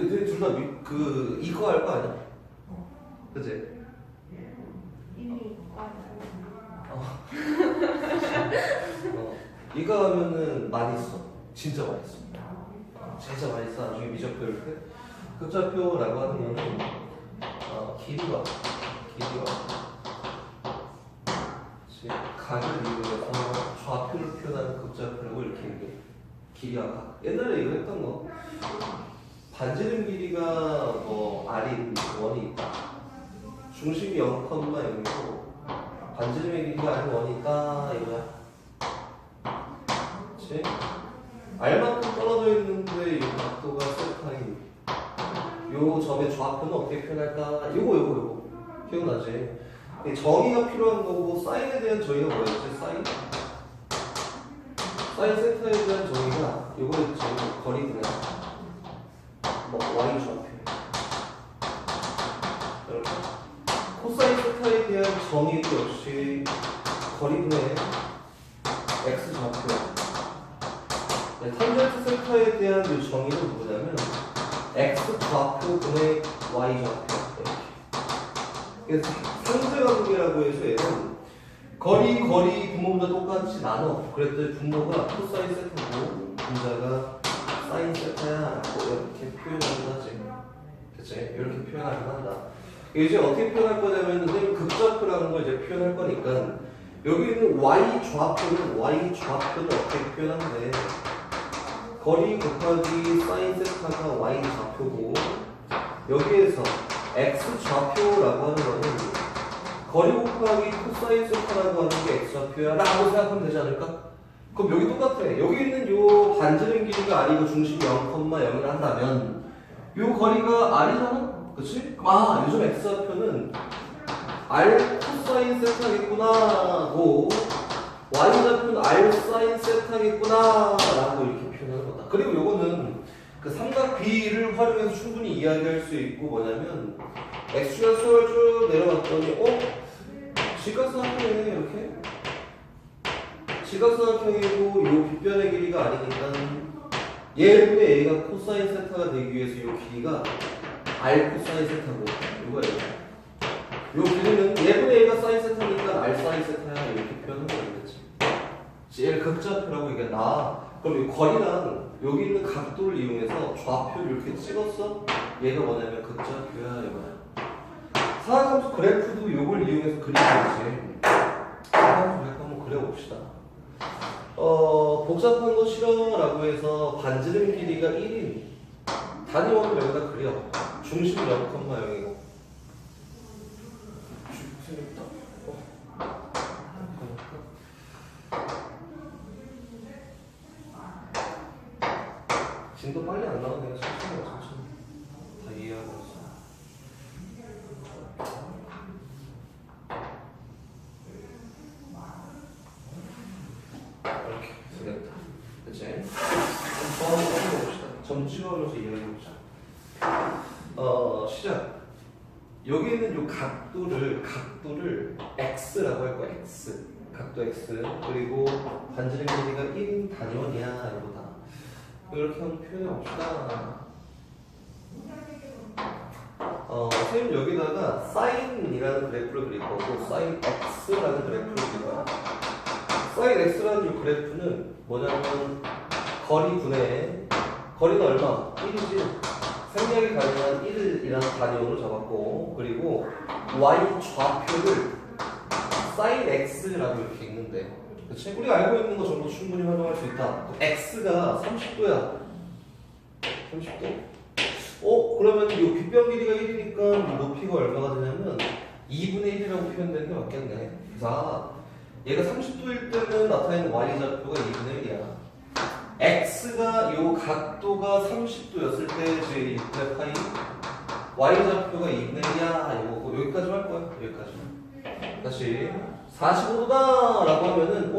근데 둘 다 이거 할 거 아니야? 그치? 이미 이거 하면은 많이 써. 진짜 많이 써. 진짜 많이 써. 나중에 미적표일 때. 급좌표라고 하는 거는 길이가 각을 이용해서 좌표를 표현하는 급좌표라고 이렇게 얘기해. 길이와 각. 옛날에 이거 했던 거. 반지름 길이가 뭐 R이 원이 있다. 중심이 0,0이고 반지름의 길이가 R이 원이 있다 이거야. 그치? R만큼 떨어져 있는데 이 각도가 세타인 요 점의 좌표는 어떻게 표현할까? 요거 기억나지? 정의가 필요한 거고 사인에 대한 정의가 뭐였지? 사인 세타에 대한 정의가 요거였지. 거리구나. 뭐 y 좌표 이렇게. 코사인 세타에 대한 정의도 역시 거리분의 x 좌표. 탄젠트 세타에 대한 이 정의는 뭐냐면 x 좌표 분의 y 좌표 이렇게. 그래서 상쇄관계라고 해서 얘는 거리 분모보다 똑같이 나눠. 그랬더니 분모가 코사인 세타고 분자가 사인 세타야 이렇게 표현하긴 하지. 그치? 이렇게 표현하긴 한다. 이제 어떻게 표현할 거냐면 선생님 급좌표라는 걸 이제 표현할 거니까 여기 있는 y 좌표는 어떻게 표현하는데 거리 곱하기 사인 세타가 y 좌표고 여기에서 x 좌표라고 하는 거는 거리 곱하기 코사인 세타라고 하는 게 x 좌표야 라고 생각하면 되지 않을까? 그럼 여기 똑같아. 여기 있는 요 반지름 길이가 R이고 중심이 0,0을 한다면 요 거리가 R이잖아? 그치? 그럼 요즘 x 좌표는 R 코사인 세타겠구나고 y 좌표는 R 사인 세타겠구나 라고 이렇게 표현하는 거다. 그리고 요거는 그 삼각 B를 활용해서 충분히 이야기할 수 있고 뭐냐면 x축에서 쭉 내려갔더니 직각삼각형이네 이렇게. 직각삼각형이고 요 빗변의 길이가 아니니까 얘분의 A가 코사인 세타가 되기 위해서 요 길이가 R 코사인 세타고 이거예요. 요 길이는 얘분의 A가 사인 세타니까 R 사인 세타야 이렇게 표현하면 되겠지. 제일 극좌표라고 얘기해. 그럼 이 거리랑 여기 있는 각도를 이용해서 좌표를 이렇게 찍었어? 얘가 뭐냐면 극좌표야 이거야. 사각함수 그래프도 이걸 이용해서 그리면 되지. 사각함수 그래프 한번 그려봅시다. 복잡한 거 싫어라고 해서 반지름 길이가 1인 단위원을 여기다 그려. 중심 0,0이고 생겼다. 진도 빨리 안 나오네요. 천천히 다 이해하고 있어. 이렇게 생겼다. 그치? 한번 해봅시다. 점 찍어줘서 이해해봅시다. 시작. 여기 있는 요 각도를 x라고 할 거야. x. 각도 x. 그리고 반지름 길이가 1인 단위원이야. 이거다. 이렇게 한번 표현해 봅시다. 선생님 여기다가 사인이라는 그래프를 그릴 거고 사인 x라는 그래프를 그릴 거야. 사인 x라는 이 그래프는 뭐냐면 거리는 얼마? 1이지. 생략이 가능한 1이라는 단위원으로 잡았고 그리고 y 좌표를 사인 x라고 이렇게 읽는데 그치? 우리가 알고 있는 거 정도 충분히 활용할 수 있다. x가 30도야. 30도? 그러면 이 빗변 길이가 1이니까 높이가 얼마가 되냐면 2분의 1이라고 표현되는 게 맞겠네. 그래서 얘가 30도일 때는 나타내는 y 좌표가 2분의 1이야. x가 요 각도가 30도였을 때 제 6분의 파이 y 좌표가 2분의 1이야. 이거고 여기까지 할 거야. 여기까지. 다시 45도다 라고 하면은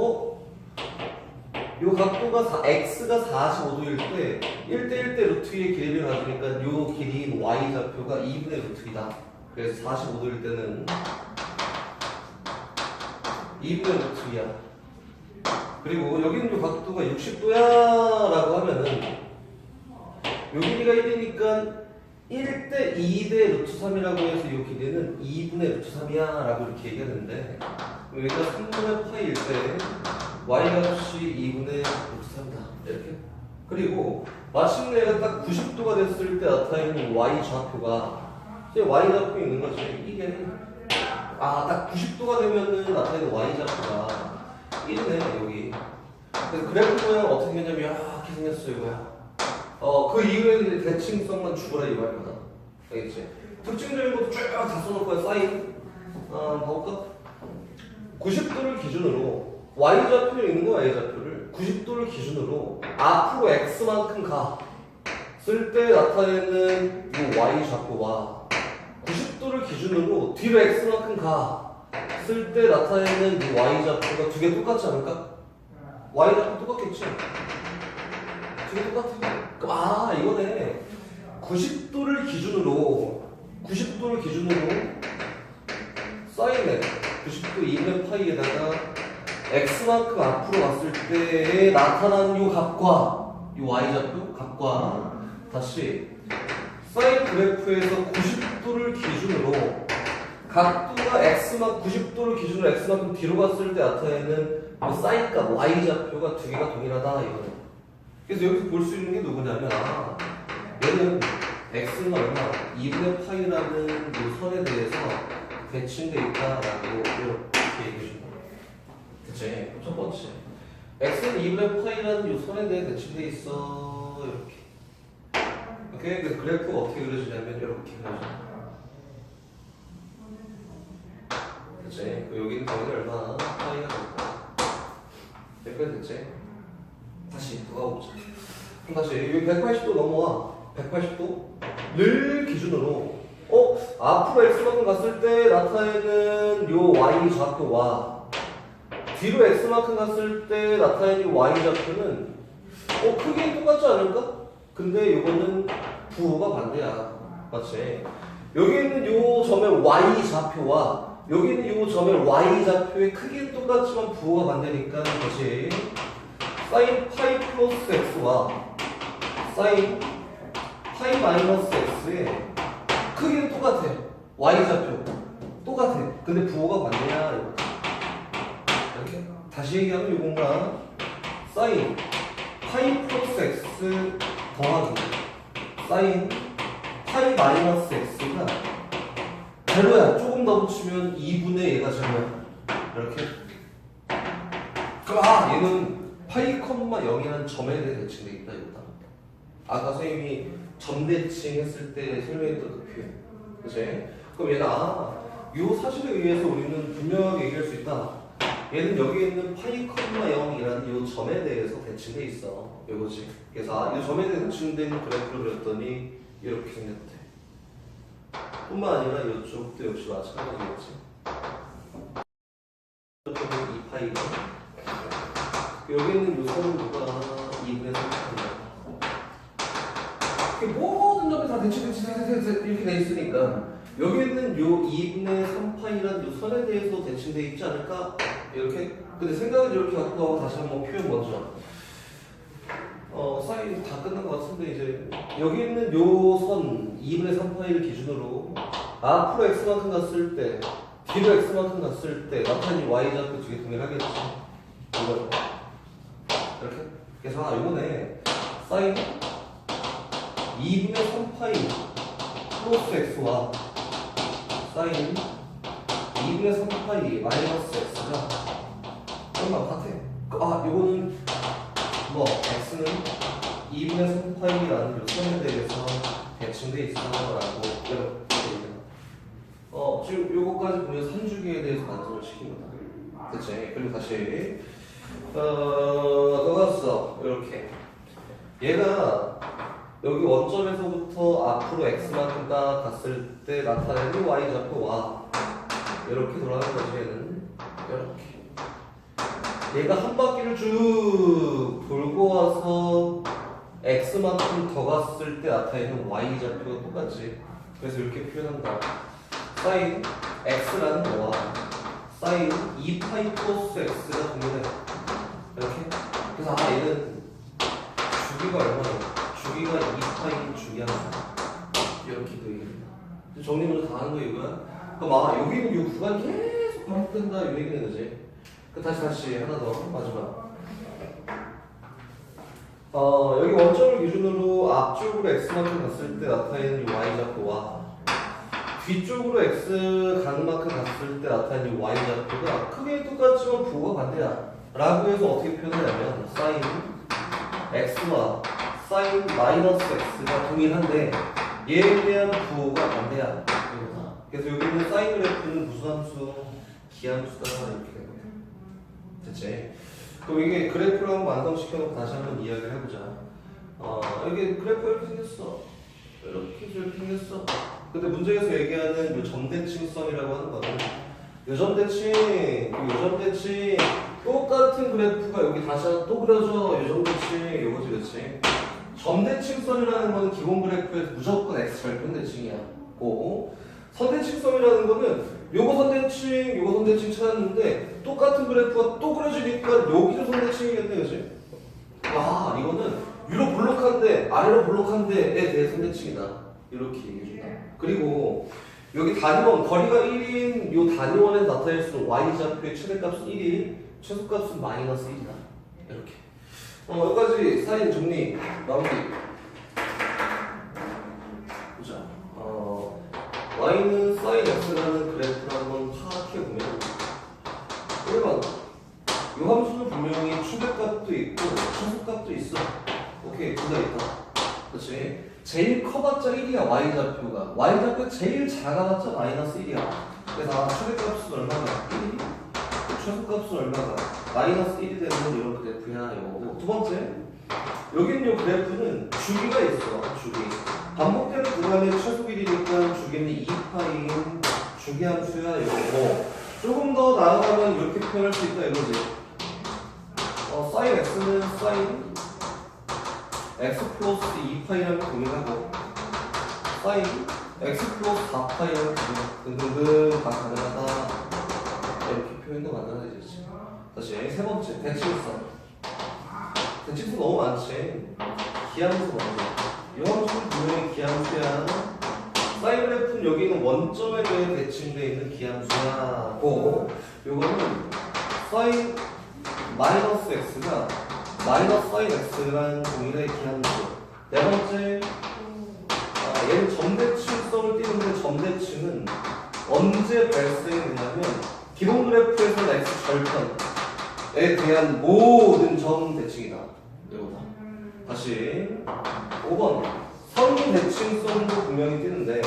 요 각도가 x가 45도일 때 1대1대 루트의 길이를 가지니까 요 길이인 y 좌표가 2분의 루트이다. 그래서 45도일 때는 2분의 루트이야. 그리고 여기는 요 각도가 60도야 라고 하면은 요 길이가 1이니까 1대 2대 루트 3이라고 해서 이 길이는 2분의 루트 3이야 라고 이렇게 얘기하는데 여기가 3분의 파이일 때 y값이 2분의 루트 3이다 이렇게. 그리고 마침내 얘가 딱 90도가 됐을 때 나타나는 y 좌표가 이제 y 좌표 있는 거지. 이게 딱 90도가 되면은 나타나는 y 좌표가 1이네 여기. 그래서 그래프 모양 어떻게 생겼냐면 이렇게 생겼어 이거야. 그 이후에는 이제 대칭성만 죽어라 이 말이다. 알겠지? 특징적인 것도 쭉 다 써놓을 거야. 사인. 봐볼까? 90도를 기준으로 y좌표를 있는 거야. y좌표를 90도를 기준으로 앞으로 x만큼 갔을 때 나타내는 이 y좌표와 90도를 기준으로 뒤로 x만큼 갔을 때 나타내는 이 y좌표가 두 개 똑같지 않을까? y좌표 똑같겠지? 두 개 똑같아. 이거네. 90도를 기준으로 사인에 90도 2분의 파이에다가 x만큼 앞으로 갔을 때에 나타나는 이 값과 이 y좌표 값과 다시 사인 그래프에서 90도를 기준으로 각도가 90도를 기준으로 x만큼 뒤로 갔을 때 나타내는 이 사인값 y좌표가 두 개가 동일하다 이거네. 그래서 여기서 볼 수 있는 게 누구냐면 얘는 x는 얼마? 2분의 파이라는 이 선에 대해서 대칭돼 있다라고 이렇게 얘기해 준 거예요. 그치? 첫 번째 x는 2분의 파이라는 이 선에 대해 대칭돼 있어 이렇게. 오케이? 그래서 그래프가 어떻게 그려지냐면 이렇게 그려져. 그치? 여기는 거기 얼마? 파이가 될까? 여기까지 됐지? 다시 돌아보자. 그럼 다시 여기 180도 넘어와. 180도를 기준으로 앞으로 x만큼 갔을 때 나타내는 요 y 좌표와 뒤로 x만큼 갔을 때 나타내는 요 y 좌표는 크게 똑같지 않을까? 근데 요거는 부호가 반대야. 맞지? 여기 있는 요 점의 y 좌표와 여기 있는 요 점의 y 좌표의 크기는 똑같지만 부호가 반대니까 다시 사인 파이 플러스 x와 사인 파이 마이너스 x의 크기는 똑같아. y좌표 똑같아. 근데 부호가 반대야. 이렇게 다시 얘기하면 이건가? 사인 파이 플러스 x 더하기 사인 파이 마이너스 x가 제로야. 조금 더 붙이면 2분의 얘가 제로야. 이렇게. 그럼 얘는 파이 컴마 0이라는 점에 대해 대칭돼 있다 이거다. 아까 선생님이 점 대칭 했을 때 설명했던 그 표현. 그치? 그럼 얘는 이 사실에 의해서 우리는 분명하게 얘기할 수 있다. 얘는 여기 있는 파이 컴마 0이라는 이 점에 대해서 대칭돼 있어. 이거지. 그래서 이 점에 대해 대칭된 그래프를 그렸더니 이렇게 생겼대. 뿐만 아니라 이쪽도 역시 마찬가지겠지. 이쪽은 이 파이가 여기 있는 요 선은 누가 2분의 3파이야. 모든 점이 다 대칭 이렇게 돼 있으니까 여기 있는 요 2분의 3파이라는 요 선에 대해서 대칭돼 있지 않을까? 이렇게. 근데 생각을 이렇게 갖고 가고 다시 한번 표현 먼저. 사인 다 끝난 것 같은데 이제 여기 있는 요 선 2분의 3파이를 기준으로 앞으로 x만큼 갔을 때 뒤로 x만큼 갔을 때 나타나는 y좌표 두 개 동일하겠지. 이거 이렇게. 그래서 이거네. 사인 2분의 3파이 플러스 x와 사인 2분의 3파이 마이너스 x가 얼마 같아. 요거는 x는 2분의 3파이라는 요 선에 대해서 대칭돼 있어라고 이렇게 얘기해요. 지금 요거까지 보면 3주기에 대해서 단정을 시킨 거다. 그치? 그리고 다시 떠갔어. 이렇게 얘가 여기 원점에서부터 앞으로 x만큼 갔을 때 나타내는 y좌표와 이렇게 돌아가는 거지. 얘는 이렇게 얘가 한 바퀴를 쭉 돌고 와서 x만큼 더 갔을 때 나타내는 y좌표가 똑같지. 그래서 이렇게 표현한다. 사인 x라는 거와 사인 2파이 플러스 x가 동일해. 이렇게. 그래서 얘는 주기가 얼마나? 주기가 2파이 주기야. 이렇게 또 얘기합니다. 정리 먼저 다 하는 거 이거야. 그럼 여기는 이 구간 계속 반복된다 이 얘기는 거지. 다시 하나 더 마지막. 여기 원점을 기준으로 앞쪽으로 x만큼 갔을 때 나타나는 이 y좌표와 뒤쪽으로 x 가는 만큼 갔을 때 나타나는 이 y좌표가 크게 똑같지만 부호가 반대야 라고 해서 어떻게 표현하냐면 sin x와 sin 마이너스 x가 동일한데 얘에 대한 부호가 반대야. 그래서 여기는 sin 그래프는 무슨 함수? 기함수다 이렇게 되거든. 됐지? 그럼 이게 그래프를 한번 완성시켜놓고 다시 한번 이야기를 해보자. 여기 그래프 이렇게 생겼어. 이렇게 생겼어. 근데 문제에서 얘기하는 이 점대칭성이라고 하는 거는 이 점대칭 똑같은 그래프가 여기 다시 또 그려져. 이 점대칭 요거지 그렇지? 점대칭선이라는 거는 기본 그래프에서 무조건 x 절편대칭이야. 선대칭선이라는 거는 요거 선대칭 찾았는데 똑같은 그래프가 또 그려지니까 여기도 선대칭이겠네, 그지? 이거는 위로 볼록한데 아래로 볼록한데에 대해 선대칭이다. 이렇게 얘기해준다. 그리고 여기 단위원, 거리가 1인 요 단위원에서 나타낼 수 있는 y좌표의 최대값은 1이, 최소값은 마이너스 1이다. 이렇게. 여기까지 사인 정리, 마무리. 보자. y는 sin x라는 그래프를 한번 파악해보면 1번 이 함수는 분명히 최대값도 있고 최소값도 있어. 오케이, 둘 다 있다. 그렇지? 제일 커봤자 1이야 y좌표가. y좌표 제일 작아봤자 마이너스 1이야. 그래서 최대값은 얼마가? 1이? 최소값은 얼마가? 마이너스 1이 되는 건 이런 그래프야 이거고. 두 번째, 여기는 이 그래프는 주기가 있어. 주기. 반복되는 구간의 최소 길이니까 주기는 2파인 주기함수야 이거고. 조금 더 나아가면 이렇게 표현할 수 있다 이거지. sin x는 sin x 플러스 2파이라는 동일하고 sin x 플러스 4파이라는 등등등 다 가능하다. 이렇게 표현도 가능하지. 다시 세 번째, 대칭성. 대칭성 너무 많지. 기함수 먼저. 이 함수는 분명히 기함수야. 사인 그래프는 여기는 원점에 대해 대칭되어 있는 기함수야. 요거는 사인 마이너스 x가 마이너스 사인 x라는 동일의 기함수. 네 번째, 얘는 점대칭성을 띄는데 점대칭은 언제 발생되냐면 기본 그래프에서는 x 절편에 대한 모든 점 대칭이다. 이거다. 다시 5번 선대칭성도 분명히 뜨는데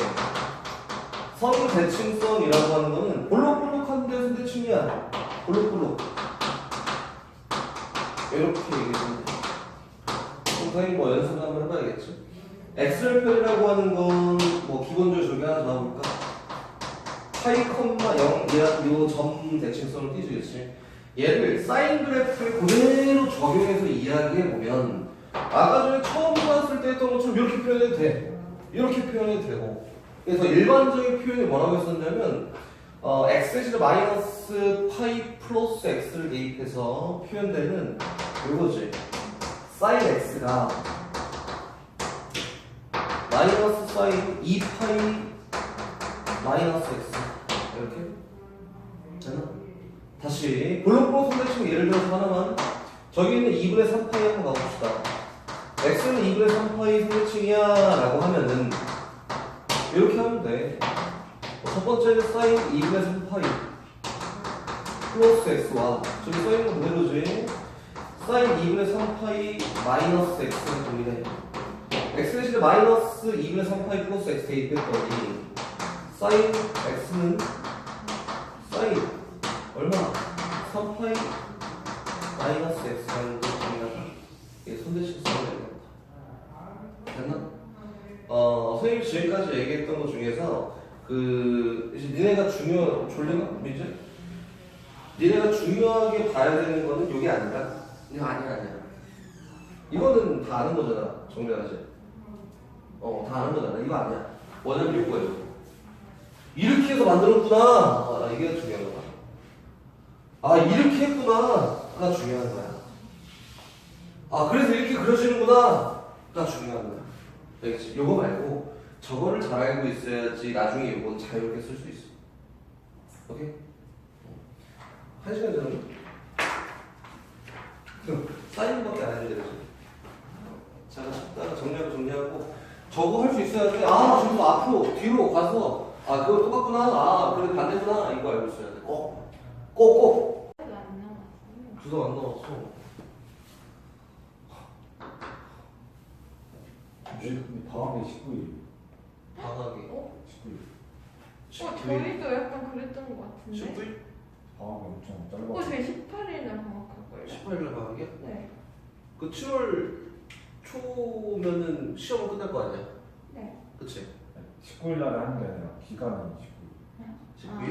선대칭성이라고 하는 거는 볼록볼록한 데서 대칭이야. 볼록볼록 이렇게 얘기해주면 돼. 선생님 연습을 한번 해봐야겠지. x절편이라고 하는 건 기본적으로 저기 하나 나올까? 파이, 0이라는 이 점 대칭성을 띄주겠지. 얘를 사인 그래프에 그대로 적용해서 이야기해보면 아까 전에 처음 봤을 때 했던 것처럼 이렇게 표현해도 돼. 이렇게 표현해도 되고. 그래서 일반적인 표현이 뭐라고 했었냐면 x제곱 마이너스 파이 플러스 x를 대입해서 표현되는 이거지. 사인 x가 마이너스 사인 2파이 마이너스 x 이렇게 되나? 다시 볼록볼록 선대칭 예를 들어서 하나만. 저기 있는 2분의 3파이 한번 가봅시다. x는 2분의 3파이 선대칭이야 라고 하면은 이렇게 하면 돼. 첫 번째는 사인 2분의 3파이 플러스 x와 저기 써있는 그대로지. 사인 2분의 3파이 마이너스 x가 동일해. x 대신에 마이너스 2분의 3파이 플러스 x 대입했더니 사인 x는 사인 얼마? 3파이 마이너스 x라는 게 동일하다. 이게 선대칭성이 되겠다. 됐나? 선생님이 지금까지 얘기했던 것 중에서 이제 니네가 졸리나? 이제? 니네가 중요하게 봐야 되는 거는 이게 아니라 이거 아니야. 이거는 다 아는 거잖아. 정리하지? 다 아는 거잖아. 이거 아니야. 원형 요거예요. 이렇게 해서 만들었구나. 이게 중요한 거다. 이렇게 했구나.가 중요한 거야. 그래서 이렇게 그려지는구나.가 중요한 거야. 알겠지? 요거 말고 저거를 잘 알고 있어야지 나중에 이건 자유롭게 쓸 수 있어. 오케이? 1시간 전에 사인밖에 안 해야 되지. 자, 찾다가 정리하고 저거 할 수 있어야 돼. 아, 저거 앞으로 뒤로 가서 아, 그거 똑같구나. 아, 그래 반대구나. 이거 알고 있어야 돼. 꼭. 안 나왔어요. 주소 안 나왔어. 방학이 19일. 방학이. 19일. 저희도 약간 그랬던 것 같은데. 19일? 방학이 엄청 짧아. 저희 18일날 방학할걸요? 18일 방학이야? 네. 그 7월 초면은 시험은 끝날 거 아니야? 네. 그치? 19일 날에 하는 게 아니라 기간이 19일. 19일?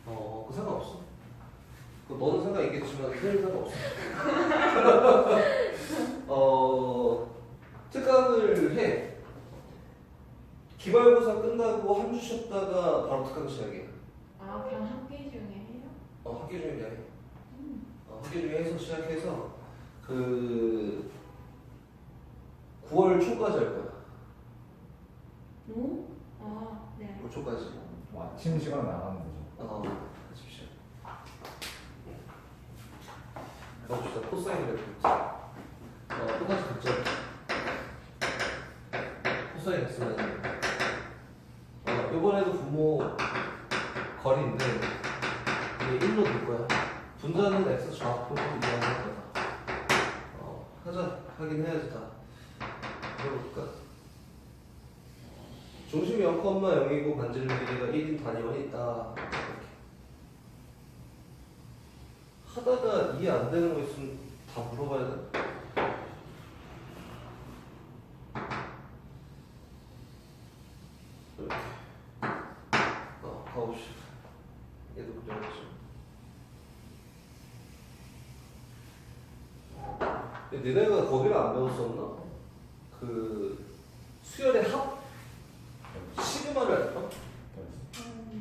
그 상관없어. 그 너는 상관 있겠지만 큰일 상관없어. 특강을 해. 기말고사 끝나고 한 주 쉬었다가 바로 특강 시작이야. 아, 그냥 학기 중에 해요? 학기 중에 해. 학기 중에 해서 시작해서 그 9월 초까지 할 거야. 오? 아, 네. 9월 초까지. 뭐 아침 시간 나가는 거죠. 아십시오. 가봅시다. 코사인 그래프. 똑같이 극점. 코사인 x는 이번에도 분모 거리인데 이게 1로 될 거야. 분자는 x 좌표로 이해하는 거다. 하긴 해야지 다. 해볼까? 중심이 0,0이고 반지름 길이가 1인 단위원이 있다. 이렇게. 하다가 이해 안 되는 거 있으면 다 물어봐야 돼. 이렇게. 가봅시다. 얘도 그려야지. 니네가 거기를 안 배웠었나? 그 수열의 합? 시그마를 알까?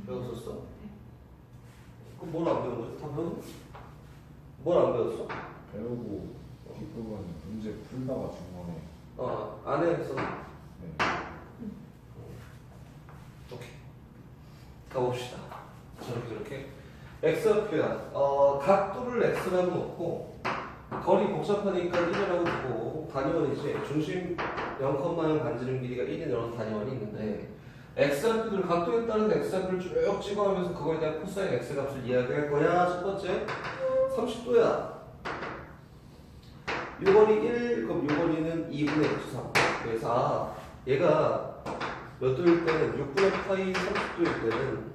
배웠었어? 그럼 뭘 안 배운 거지? 다 배웠어? 뭘 안 배웠어? 배우고 뒷부분 문제 풀다가 중간에 안에 했어. 네. 오케이. 가봅시다. 저렇게. x표야. 각도를 x라고 놓고 거리 복잡하니까 1이라고 두고 단위원이지. 중심 0,0 반지름 길이가 1인 이런 단위원이 있는데 x좌표들 각도에 따라서 x좌표를 쭉 찍어가면서 그거에 대한 코사인 x값을 이야기할 거야. 첫 번째 30도야. 요 거리 1, 그럼 요 거리는 2분의 x 3. 그래서 얘가 몇 도일 때는 6분의 파이 30도일 때는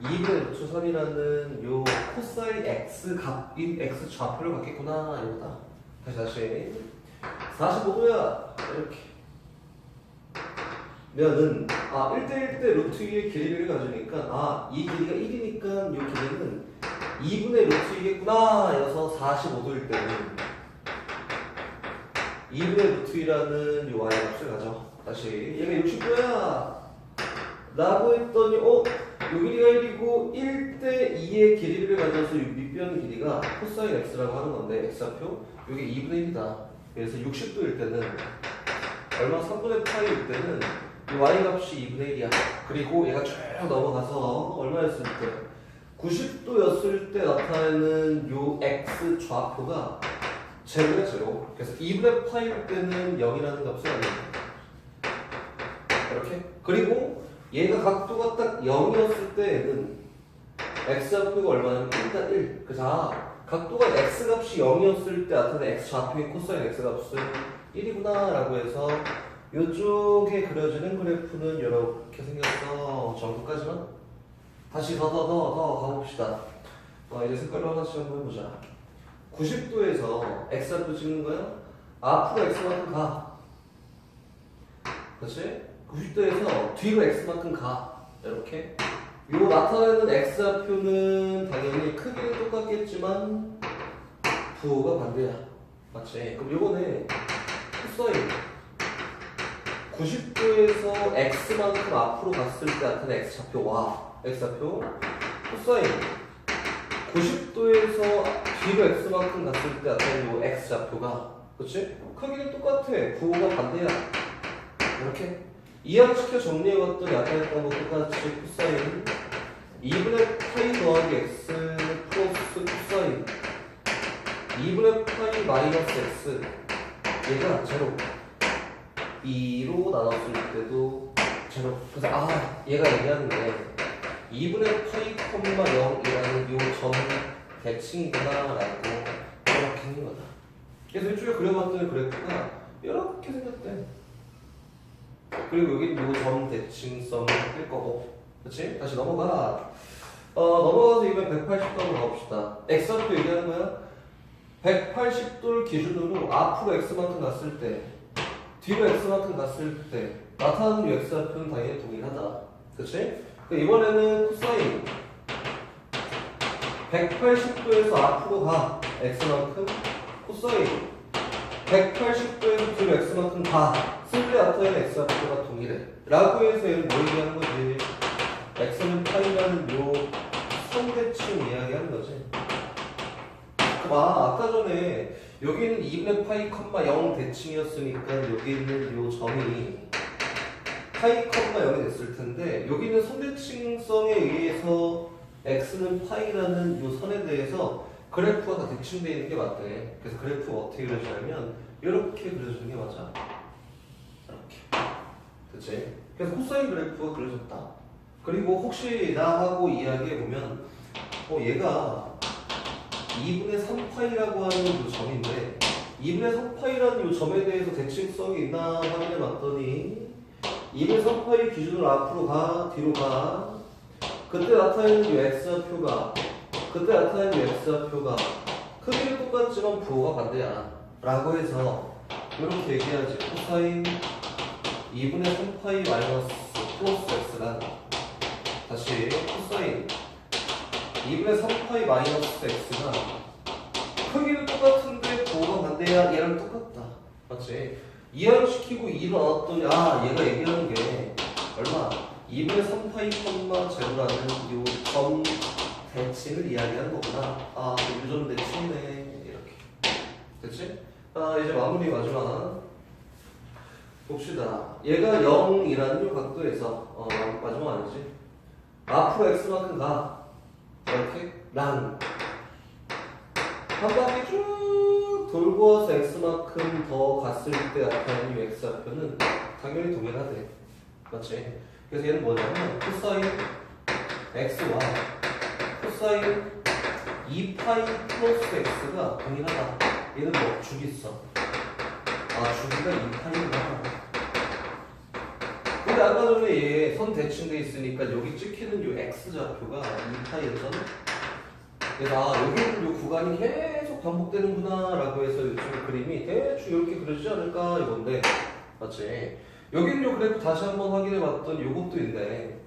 2분의 루트 3이라는 요 코사인 x 값인 x 좌표를 갖겠구나 이거다. 다시 45도야 이렇게 면은 1대1 때 루트 2의 길이를 가지니까 이 길이가 1이니까 이 길이는 2분의 루트 2겠구나 여서 45도일 때는 2분의 루트 2라는 요 y 값을 가져. 다시 얘가 60도야 라고 했더니 요 길이가 1이고 1대 2의 길이를 가져서 밑변 길이가 코사인 x라고 하는 건데 x좌표 이게 2분의 1이다. 그래서 60도일 때는 얼마 3분의 파이일 때는 이 y 값이 2분의 1이야. 그리고 얘가 쭉 넘어가서 얼마였을 때 90도였을 때 나타나는 요 x 좌표가 제로야 제로. 그래서 2분의 파이일 때는 0이라는 값을 알게 돼. 이렇게. 그리고 얘가 각도가 딱 0이었을 때에는 x좌표가 얼마냐면 1단 1. 그래서 각도가 x값이 0이었을 때 나타나는 x좌표의 코사인 x값은 1이구나 라고 해서 이쪽에 그려지는 그래프는 이렇게 생겼어. 정도까지만. 다시 더 가봅시다. 이제 색깔로 하나씩 한번 해보자. 90도에서 x좌표 찍는 거야? 앞으로 x만큼 가. 그렇지? 90도에서 뒤로 x만큼 가. 이렇게. 요 나타내는 x좌표는 당연히 크기는 똑같겠지만 부호가 반대야. 맞지? 그럼 요거는 코사인 90도에서 x만큼 앞으로 갔을 때 나타나는 x좌표 y x좌표 코사인 90도에서 뒤로 x만큼 갔을 때 나타나는 요 x좌표가 그치? 크기는 똑같아. 부호가 반대야. 이렇게 이항시켜 정리해봤더니 나타냈던 거 똑같이 코사인 2분의 파이 더하기 x 플러스 코사인 2분의 파이 마이너스 x 얘가 제로 2로 나눴을 때도 제로. 그래서 얘가 얘기하는 게 2분의 파이 콤마 0이라는 요 점 대칭이구나 라고 이렇게 하는 거다. 그래서 이쪽에 그려봤더니 그래프가 이렇게 생겼대. 그리고 여기는 요 점 대칭성을 뜰 거고. 그렇지? 다시 넘어가. 넘어가서 이번에 180도로 가봅시다. x좌표 얘기하는 거야. 180도를 기준으로 앞으로 x만큼 갔을 때 뒤로 x만큼 갔을 때 나타나는 이 x좌표는 당연히 동일하다. 그치? 이번에는 코사인 180도에서 앞으로 가 x만큼 코사인 180도에서 뒤로 x만큼 가 쓸 때 나타나는 x좌표가 동일해 라고 해서 얘는 뭐 얘기하는 거지? x는 파이라는 요 선대칭 이야기하는 거지. 아까 전에 여기는 2분의 파이 컴마 0 대칭이었으니까 여기 있는 요 점이 파이 컴마 0이 됐을 텐데 여기는 선대칭성에 의해서 x는 파이라는 요 선에 대해서 그래프가 다 대칭되어 있는 게 맞대. 그래서 그래프가 어떻게 그려지냐면 이렇게 그려지는 게 맞아. 이렇게. 그치? 그래서 코사인 그래프가 그려졌다. 그리고 혹시 나하고 이야기해보면 얘가 2분의 3파이라고 하는 요 점인데 2분의 3파이라는 요 점에 대해서 대칭성이 있나 확인해봤더니 2분의 3파이 기준으로 앞으로 가 뒤로 가 그때 나타나는 요 x좌표가 크기는 똑같지만 부호가 반대야 라고 해서 이렇게 얘기하지. 코사인 2분의 3파이 마이너스 플러스 x가 다시 코사인 2분의 3파이 마이너스 x가 크기는 똑같은데 부호가 반대야. 얘랑 똑같다. 맞지? 이항시키고 2로 나눴더니 얘가 얘기하는 게 얼마? 2분의 3파이 콤마 제로라는 요 점 대칭을 이야기하는 거구나. 요 점 대칭이네. 이렇게. 됐지? 이제 마무리 마지막 봅시다. 얘가 0이라는 요 각도에서 마지막 아니지? 앞으로 x만큼 가. 이렇게 란. 한 바퀴 쭉 돌고 와서 x만큼 더 갔을 때 나타나는 이 x좌표는 당연히 동일하대. 맞지? 그래서 얘는 뭐냐면 코사인 x와 코사인 2파이 플러스 x가 동일하다. 얘는 뭐 죽이 있어. 주기가 2파이구나. 근데 아까 전에 얘 선 대칭돼 있으니까 여기 찍히는 요 x좌표가 2파이였잖아. 그래서 여기 있는 요 구간이 계속 반복되는구나 라고 해서 요즘 그림이 대충 이렇게 그려지지 않을까 이건데. 맞지? 여기 있는 요 그래프 다시 한번 확인해 봤더니 요것도 있네.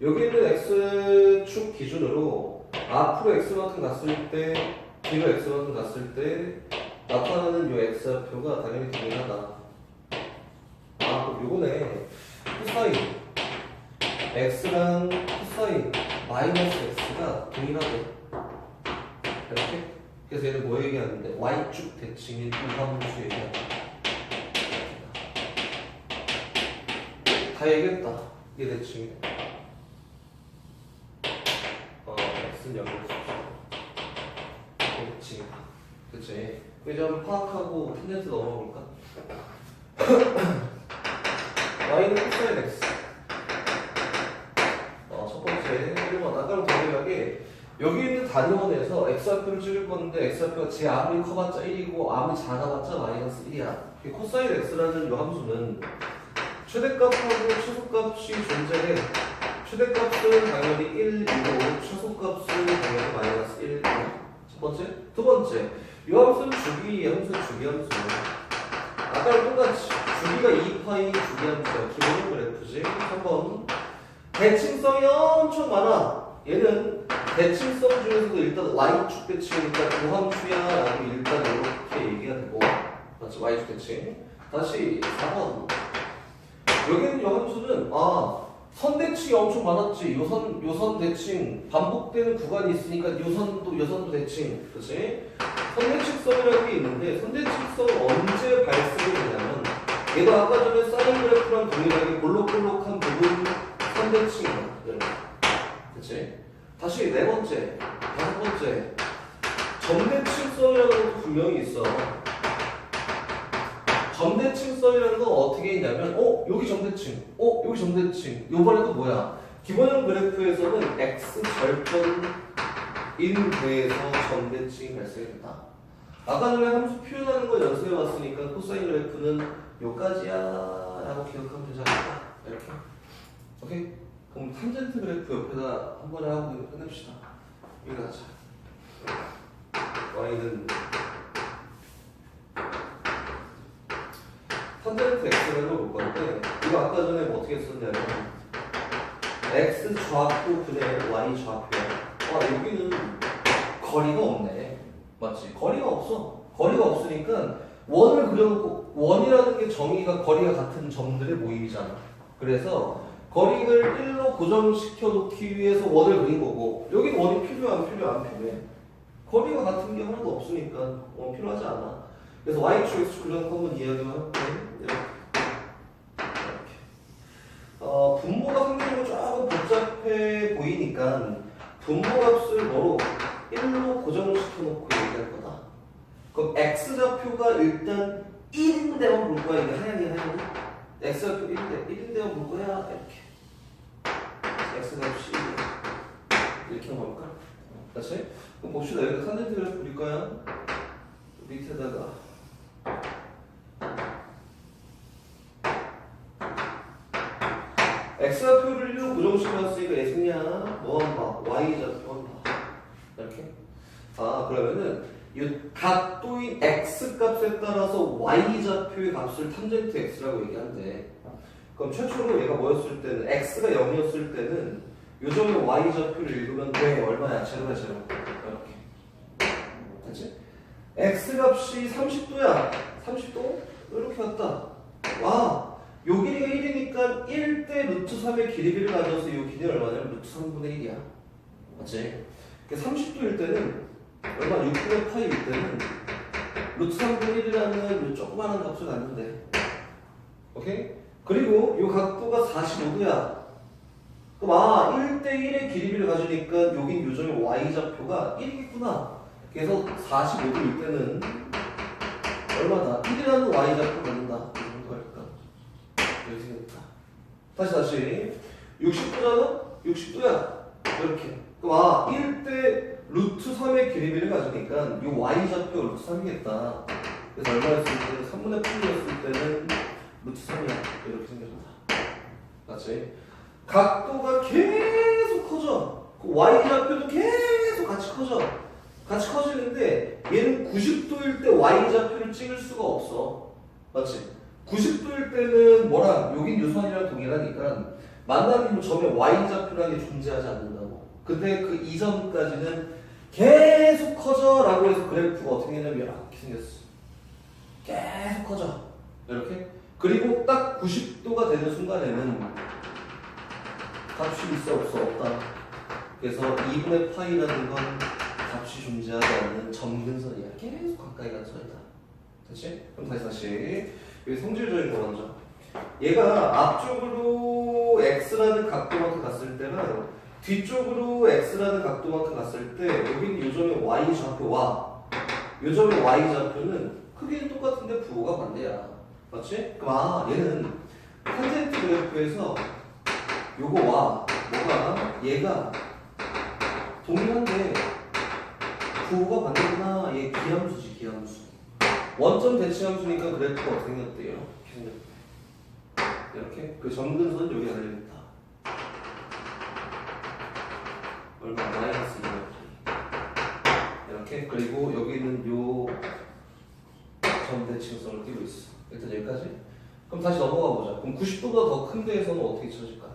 여기 있는 x축 기준으로 앞으로 x만큼 갔을 때 뒤로 x만큼 갔을 때 나타나는 요 x좌표가 당연히 동일하다. 그럼 요거네. 코사인 x랑 코사인 마이너스 x가 동일하대. 이렇게. 그래서 얘는 뭐 얘기하는데 y축 대칭인 우함수 얘기한다. 다 얘기했다. 이게 대칭이네. x는 0이었어. 대칭이다. 그치? 이제 한번 파악하고 텐덴트 넘어볼까? y는 코사인 x. 첫 번째 이름은 아까랑 동일하게 여기 있는 단위원에서 x좌표를 찍을 건데 x좌표가 제 아무리 커봤자 1이고 아무리 작아봤자 마이너스 1이야. 코사인 x라는 이 함수는 최대값하고 최소값이 존재해. 최대값은 당연히 1이고 최소값은 당연히 마이너스 1이야. 첫 번째. 두 번째, 이 함수는 주기 함수. 아까랑 똑같이 주기가 2파이 주기 함수야. 기본 그래프지. 3번. 대칭성이 엄청 많아. 얘는 대칭성 중에서도 일단 y축 대칭이니까 그 함수야 라고 일단 이렇게 얘기가 되고. 맞지? y축 대칭. 다시 4번. 여기는 이 함수는 선대칭이 엄청 많았지. 요선 대칭 반복되는 구간이 있으니까 요선도 대칭. 그치? 선대칭성이라는 게 있는데 선대칭성은 언제 발생이 되냐면 얘도 아까 전에 사인 그래프랑 동일하게 볼록볼록한 부분 선대칭이야. 이렇게. 그치? 다시 네 번째, 다섯 번째. 점대칭성이라는 것도 분명히 있어. 점대칭성이라는 건 어떻게 있냐면, 여기 점대칭, 여기 점대칭. 요번에도 뭐야? 기본형 그래프에서는 x 절편인 배에서 점대칭이 발생했다. 아까 전에 함수 표현하는 거 연습해 왔으니까 코사인 그래프는 요까지야 라고 기억하면 되지 않을까? 이렇게. 오케이? 그럼 탄젠트 그래프 옆에다 한 번에 하고 끝냅시다. 이거 하자. y는 탄젠트 x를 볼 건데, 이거 아까 전에 뭐 어떻게 썼냐면 x 좌표 분의 y 좌표야. 여기는 거리가 없네. 맞지? 거리가 없어. 거리가 없으니까 원을 그려놓고, 원이라는 게 정의가 거리가 같은 점들의 모임이잖아. 그래서 거리를 1로 고정시켜 놓기 위해서 원을 그린 거고, 여기는 원이 필요해? 거리가 같은 게 하나도 없으니까 필요하지 않아. 그래서 y축, x축 그려놓고 한번 이야기만 할게. 이렇게. 분모가 상대적으로 조금 복잡해 보이니까 분모값을 뭐로 1로 고정시켜 놓고 얘기할 거다. 그럼 x좌표가 일단 1인데만 볼 거야. 이게 하얀이. x좌표 1인데만 볼 거야. 이렇게. x값이 1. 이렇게 한번 볼까? 다시? 그럼 봅시다. 여기 탄젠트 그래프 그릴 거야. 밑에다가 x좌표를 1로 고정시켜놨으니까 예승이야. 뭐 한번 봐. y좌표 한번 봐. 이렇게. 그러면은 이 각도인 x 값에 따라서 y좌표의 값을 탄젠트 x라고 얘기한대. 그럼 최초로 얘가 뭐였을 때는 x가 0이었을 때는 요점의 y좌표를 읽으면 돼. 얼마야? 제로야, 제로. 이렇게. 됐지? x 값이 30도야. 30도? 이렇게 왔다. 요 길이가 1이니까 1대 루트 3의 길이비를 가져서 요 길이는 얼마냐면 루트 3분의 1이야. 맞지? 30도일 때는 얼마 6분의 파이일 때는 루트 3분의 1이라는 요 조그마한 값을 갖는데. 오케이? 그리고 요 각도가 45도야. 그럼 1대1의 길이비를 가지니까 여긴 요점의 y좌표가 1이겠구나. 그래서 45도일 때는 얼마다? 1이라는 y좌표 갖는다. 이 정도 할까? 여기 생겼다. 다시 60도잖아? 60도야. 이렇게. 그럼 1대 루트 3의 길이비를 가지니까 이 y좌표 루트 3이겠다. 그래서 얼마였을 때는 3분의 8이었을 때는 루트 3이야. 이렇게 생겼다. 맞지? 각도가 계속 커져. 그 y좌표도 계속 같이 커져. 같이 커지는데 얘는 90도일 때 y좌표를 찍을 수가 없어. 맞지? 90도일 때는 뭐랑 여긴 유선이랑 동일하니까 만나는 점에 y좌표라는 게 존재하지 않는다고. 근데 그 이전까지는 계속 커져 라고 해서 그래프가 어떻게 되냐면 이렇게 생겼어. 계속 커져. 이렇게. 그리고 딱 90도가 되는 순간에는 값이 있어 없어? 없다. 그래서 2분의 파이라는 건 값이 존재하지 않는 점근선이야. 계속 가까이 간 선이다. 됐지? 그럼 다시 여기 성질적인 거 먼저. 얘가 앞쪽으로 x라는 각도만큼 갔을 때랑 뒤쪽으로 x라는 각도만큼 갔을 때 여기는 요점의 y좌표와 요점의 y좌표는 크기는 똑같은데 부호가 반대야. 맞지? 그럼 얘는 탄젠트 그래프에서 요거와 뭐가 얘가 동일한데 부호가 반대구나. 얘 기함수지, 기함수. 원점 대칭함수니까 그래프가 어떻게 생겼대요? 이렇게 생겼대. 이렇게. 그 점근선 여기 달려있다. 얼마? 마이너스 2 이렇게. 그리고 여기는 요 점대칭성을 띄고 있어. 일단 여기까지. 그럼 다시 넘어가 보자. 그럼 90도보다 더 큰 데에서는 어떻게 찾을까?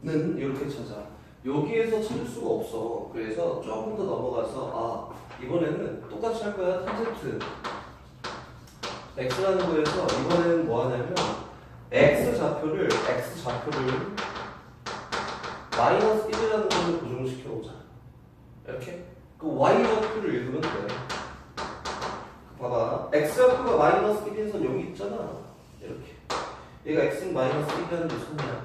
는 이렇게 찾아. 여기에서 찾을 수가 없어. 그래서 조금 더 넘어가서 이번에는 똑같이 할 거야. 탄젠트 x라는 거에서 이번에는 뭐 하냐면 x좌표를 마이너스 1이라는 것을 고정시켜 오자. 이렇게. 그 y좌표를 읽으면 돼. 봐봐. x좌표가 마이너스 1인 선 여기 있잖아. 얘가 x는 마이너스 1이라는 게 처음이야.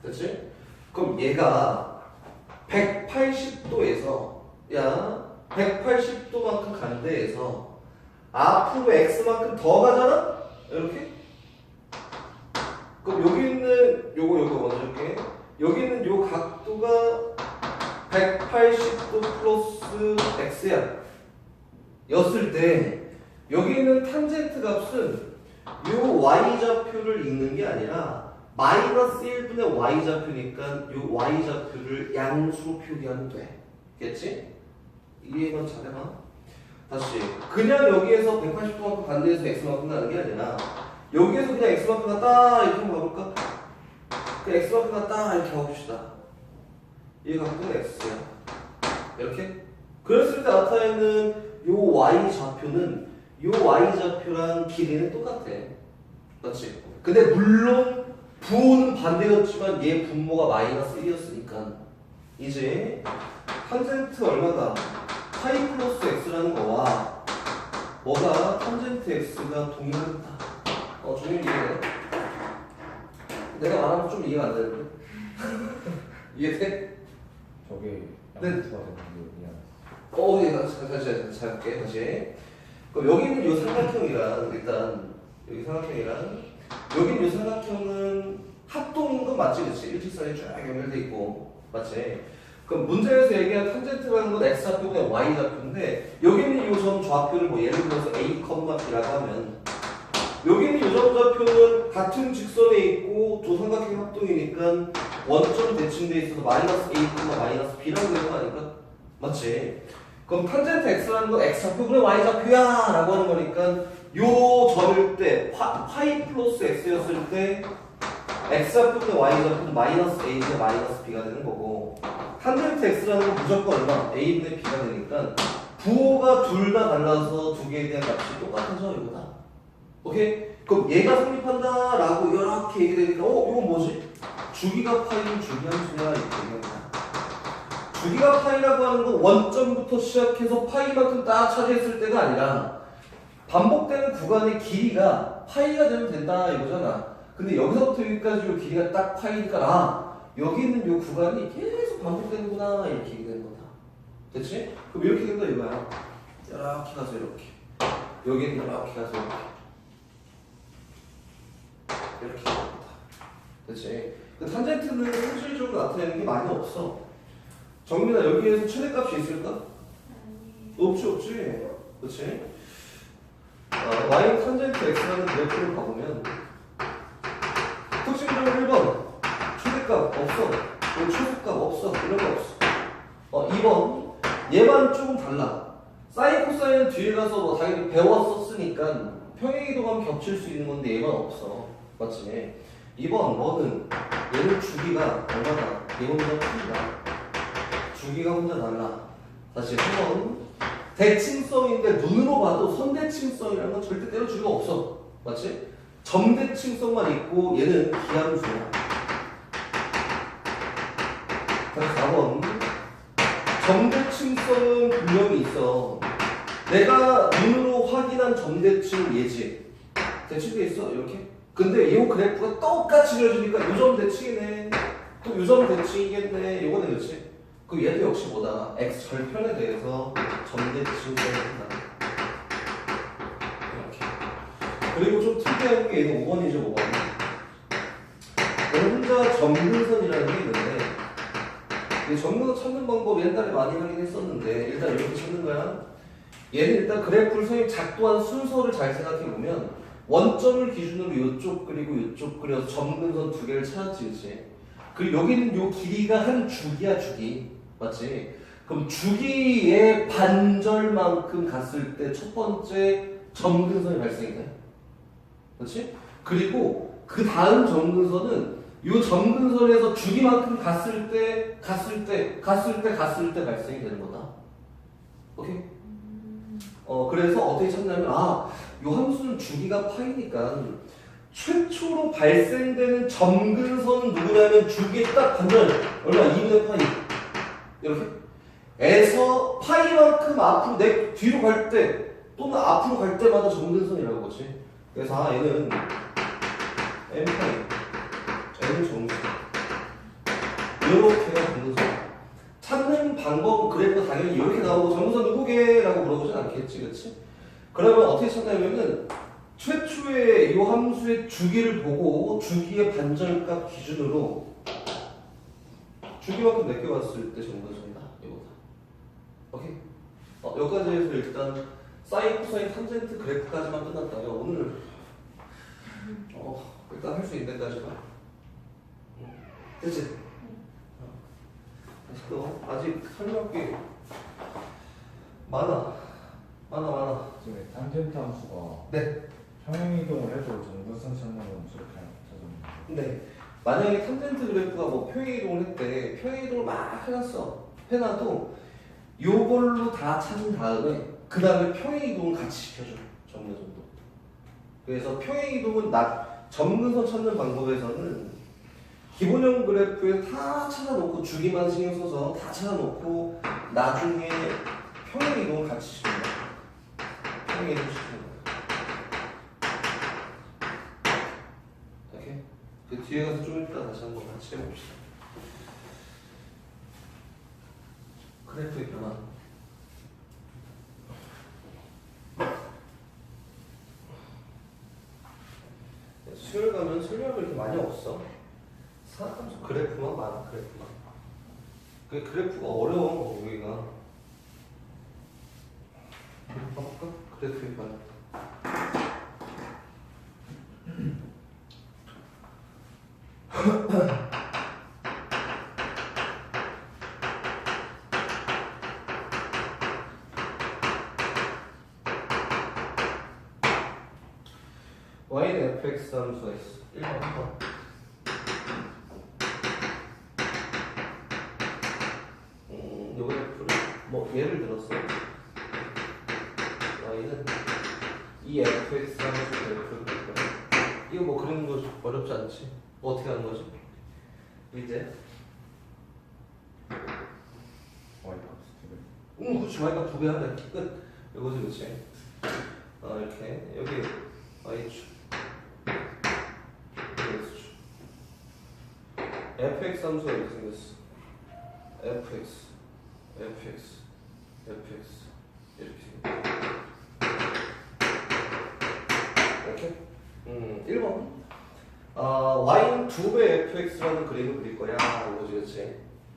그렇지? 그럼 얘가 180도에서 야 180도만큼 간 데에서 앞으로 x만큼 더 가잖아? 이렇게? 그럼 여기 있는 요거 먼저 할게. 여기 있는 요 각도가 180도 플러스 x야. 였을 때 여기 있는 탄젠트 값은 요 y좌표를 읽는 게 아니라 마이너스 1분의 y좌표니까 요 y좌표를 양수로 표기하면 돼. 겠지? 이해만 잘해봐. 다시 그냥 여기에서 180도만큼 반대해서 x만큼 나는 게 아니라 여기에서 그냥 x만큼 갔다 이렇게 한번 가볼까? 그 x만큼 갔다 이렇게 가봅시다. 이 각도는 x야. 이렇게? 그랬을 때 나타내는 요 y좌표는 요 y좌표랑 길이는 똑같아. 그렇지? 근데 물론 부호는 반대였지만 얘 분모가 마이너스 1이었으니까 이제 탄젠트 얼마다? 파이 플러스 x라는 거와 뭐가 탄젠트 x가 동일하다. 종일 이해돼? 내가 말하면 좀 이해가 안 되는데? 이해돼? 저게 네. 양수가 되는 게 그냥 다시 할게. 다시. 그럼 여기 있는 요 삼각형이랑 일단 여기 삼각형이랑 여기 있는 요 삼각형은 합동인 건 맞지, 그렇지? 일직선이 쫙 연결돼 있고 맞지? 그럼 문제에서 얘기한 탄젠트라는 건 x좌표가 y좌표인데 여기 있는 요 점 좌표를 뭐 예를 들어서 a, b라고 하면 여기 있는 요 점 좌표는 같은 직선에 있고 두 삼각형 합동이니까 원점 대칭돼 있어서 마이너스 a, 마이너스 b라고 되는 거 아닐까? 맞지? 그럼 탄젠트 x라는 건 x좌표분의 y좌표야 라고 하는 거니까 요 점일 때 파이 플러스 x였을 때 x좌표분의 y좌표는 마이너스 a분의 마이너스 b가 되는 거고 탄젠트 x라는 건 무조건 얼마? a분의 b가 되니까 부호가 둘 다 달라서 두 개에 대한 값이 똑같아져 이거다. 오케이? 그럼 얘가 성립한다 라고 이렇게 얘기되니까 이건 뭐지? 주기가 파이는 주기함수야 이렇게 얘기합니다. 주기가 파이라고 하는 건 원점부터 시작해서 파이만큼 딱 차지했을 때가 아니라 반복되는 구간의 길이가 파이가 되면 된다 이거잖아. 근데 여기서부터 여기까지 요 길이가 딱 파이니까 여기 있는 요 구간이 계속 반복되는구나 이렇게 얘기되는 거다. 됐지? 그럼 이렇게 된다 이거야. 이렇게 가서 이렇게 여기는 이렇게 가서 이렇게 됩니다. 됐지? 그 탄젠트는 실질적으로 나타내는 게 많이 없어. 정민아 여기에서 최대값이 있을까? 아니에요. 없지. 그렇지? y 탄젠트 x라는 그래프를 봐보면 특징적으로 1번 최대값 없어. 그리고 최소값 없어. 이런 거 없어. 2번 얘만 조금 달라. 사인 코사인은 뒤에 가서 뭐 당연히 배웠었으니까 평행이동하면 겹칠 수 있는 건데 얘만 없어. 맞지? 2번 뭐는 얘는 주기가 얼마나 얘 혼자 크다. 주기가 혼자 달라. 다시 한번 대칭성인데 눈으로 봐도 선대칭성이라는 건 절대 때려 주기가 없어. 맞지? 점대칭성만 있고 얘는 기함수야. 다시 4번 점대칭성은 분명히 있어. 내가 눈으로 확인한 점대칭 얘지. 대칭돼 있어 이렇게. 근데 이 그래프가 똑같이 그려주니까 요점 대칭이네. 또 요점 대칭이겠네. 요거는 그렇지. 그 얘도 역시 뭐다? x 절편에 대해서 점대칭을 한다. 이렇게. 그리고 좀 특이한 게 얘는 5번이죠, 5번. 혼자 점근선이라는 게 있는데 이 점근선 찾는 방법 옛날에 많이 하긴 했었는데 일단 이렇게 찾는 거야. 얘는 일단 그래프를 선생님 작도한 순서를 잘 생각해 보면 원점을 기준으로 이쪽 그리고 이쪽 그려서 점근선 두 개를 찾았지, 그렇지? 그리고 여기는 요 길이가 한 주기야, 주기. 맞지? 그럼 주기의 반절만큼 갔을 때 첫 번째 점근선이 발생이 돼. 그렇지? 그리고 그 다음 점근선은 요 점근선에서 주기만큼 갔을 때 발생이 되는 거다. 오케이? 그래서 어떻게 찾냐면 요 함수는 주기가 파이니까 최초로 발생되는 점근선은 누구냐면 주기의 딱 반절 얼마? 2분의 파이 이렇게 에서 파이만큼 앞으로 뒤로 갈 때 또는 앞으로 갈 때마다 점근선이라고 그러지. 그래서 얘는 M 타임 M 정수 이렇게가 정근선. 찾는 방법 그래프가 당연히 이렇게 나오고 정근선 누구게? 라고 물어보진 않겠지, 그치? 그러면 어떻게 찾냐면은 최초의 이 함수의 주기를 보고 주기의 반절값 기준으로 주기만큼 내게 왔을 때 정근선이다. 이거다. 오케이? 여기까지 해서 일단 사인, 코사인, 탄젠트 그래프까지만 끝났다. 야, 오늘 일단 할 수 있는 데까지만. 됐지? 또 아직 설명할 게 많아. 지금 탄젠트 함수가 네. 평행이동을 해도 정근선 찾는 건 저렇게 찾았는데. 네. 만약에 탄젠트 그래프가 뭐 평행이동을 했대. 평행이동을 막 해놔도 요걸로 다 찾은 다음에 그 다음에 평행이동을 같이 시켜줘. 정근선도. 그래서 평행이동은 점근선 찾는 방법에서는 기본형 그래프에 다 찾아놓고 주기만 신경 써서 다 찾아놓고 나중에 평행이동을 같이 시킨다. 평행이동 시키는 거야. 오케이? 그 뒤에 가서 좀 이따 다시 한번 같이 해봅시다. 그래프의 변화. 수요일 가면 설명이 그렇게 많이 없어. 사람수 그래프만 많아, 그래프만. 그 그래프가 어려워, 여기가. 봐볼까? 그래프의 변화. y는 fx 함수가 있어. 1번. 요 그래프를 뭐 예를 들어서 y는 이 fx 함수 그래프를 그릴 거야. 이거 뭐 그리는 거 어렵지 않지? 뭐 어떻게 하는 거지? 이제 y값 두 배. 그렇지. y값 2배 하래. 끝. 이거지, 그렇지? 이렇게 여기 y축 x축 fx 함수가 이렇게 생겼어. fx 이렇게 생겼어. 이렇게 1번 y는 2배 fx라는 그림을 그릴 거야. 이거지, 그렇지?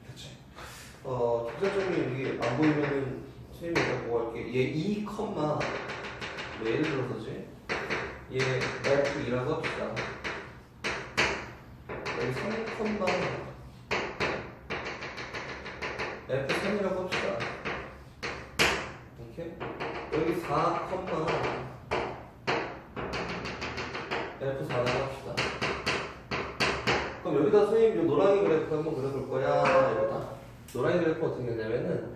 그렇지. 기자점이 여기 안 보이면은 선생님이 보고 할게. 얘 2, 뭐 예를 들어서지. 얘 f2라고 합시다. 여기 3, f3이라고 합시다. 이렇게 여기 4, f4라고 합시다. 그럼 여기다 선생님 요 노랑이 그래프 한번 그려볼 거야. 이거다. 노랑이 그래프 어떻게 되냐면은